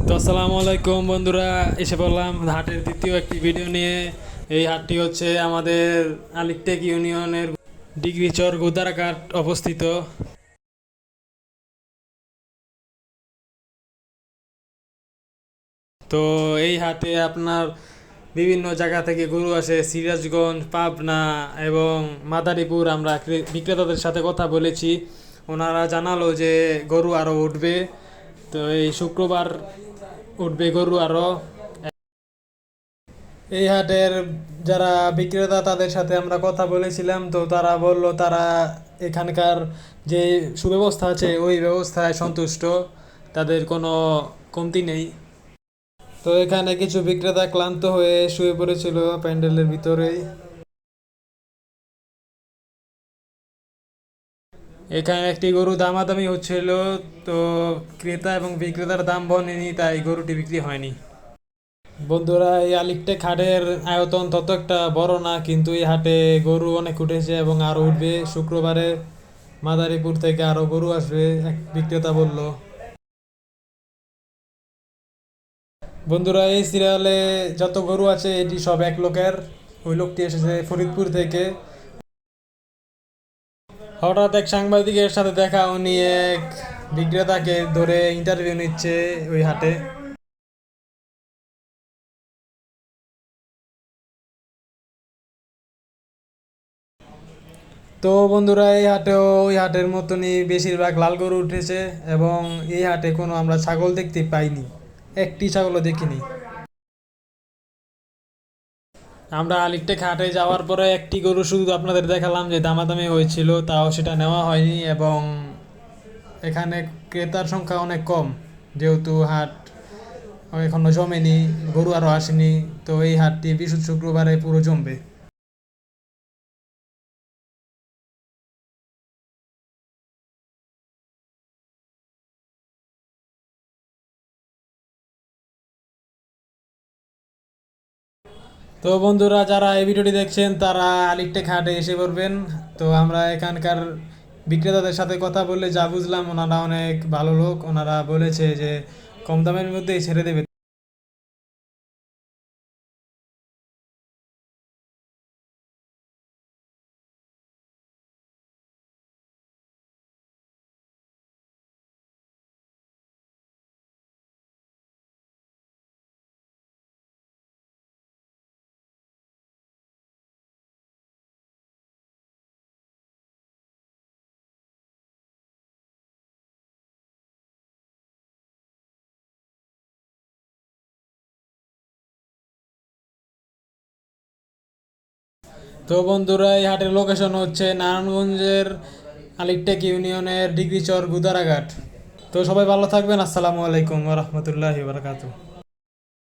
তো আসসালামু আলাইকুম বন্ধুরা, এসে পড়লাম হাটের দ্বিতীয় একটি ভিডিও নিয়ে। এই হাটটি হচ্ছে আমাদের আলিকটেক ইউনিয়নের ডিগ্রিচর গোদারাঘাট অবস্থিত। তো এই হাটে আপনার বিভিন্ন জায়গা থেকে গরু আসে, সিরাজগঞ্জ, পাবনা এবং মাদারীপুর। আমরা বিক্রেতাদের সাথে কথা বলেছি, ওনারা জানালো যে গরু আরও উঠবে। তো এই শুক্রবার উঠবে গরু আরও। এই হাটের যারা বিক্রেতা তাদের সাথে আমরা কথা বলেছিলাম, তো তারা বলল তারা এখানকার যে সুব্যবস্থা আছে ওই ব্যবস্থায় সন্তুষ্ট, তাদের কোনো কমতি নেই। তো এখানে কিছু বিক্রেতা ক্লান্ত হয়ে শুয়ে পড়েছিল প্যান্ডেলের ভিতরেই। এখানে একটি গরু দামাদামি হচ্ছিল, তো ক্রেতা এবং বিক্রেতার দাম বনেনি, তাই গরুটি বিক্রি হয়নি। বন্ধুরা, এই আলিকটেক হাটের আয়তন তত একটা বড় না, কিন্তু এই হাটে গরু অনেক উঠেছে এবং আরও উঠবে। শুক্রবারে মাদারীপুর থেকে আরও গরু আসবে, এক বিক্রেতা বলল। বন্ধুরা, এই সিরিয়ালে যত গরু আছে এটি সব এক লোকের। ওই লোকটি এসেছে ফরিদপুর থেকে। হঠাৎ এক সাংবাদিকের সাথে দেখা, উনি এক বিক্রেতাকে ধরে ইন্টারভিউ নিচ্ছে ওই হাটে। তো বন্ধুরা, এই হাটেও ওই হাটের মতনই বেশিরভাগ লাল গরু উঠেছে এবং এই হাটে কোনো আমরা ছাগল দেখতে পাইনি, একটি ছাগলও দেখিনি। আমরা আলিকটেক হাটে যাওয়ার পরে একটি গরু শুধু আপনাদের দেখালাম যে দামাদামি হয়েছিল, তাও সেটা নেওয়া হয়নি এবং এখানে ক্রেতার সংখ্যা অনেক কম, যেহেতু হাট এখনো জমেনি, গরু আরও আসেনি। তো এই হাটটি বিশুদ্ধ শুক্রবারে পুরো জমবে। তো বন্ধুরা, যারা এই ভিডিওটি দেখছেন তারা আলিকটেক হাটে এসে পড়বেন। তো আমরা এখানকার বিক্রেতাদের সাথে কথা বললে যা বুঝলাম, ওনারা অনেক ভালো লোক। ওনারা বলেছে যে কম দামের মধ্যেই ছেড়ে দেবে। তো বন্ধুরা, এই হাটের লোকেশন হচ্ছে নারায়ণগঞ্জের আলিকটেক ইউনিয়নের ডিগ্রিচর গুদারাঘাট। তো সবাই ভালো থাকবেন। আসসালামু আলাইকুম ওয়া রাহমাতুল্লাহি ওয়া বারাকাতুহু।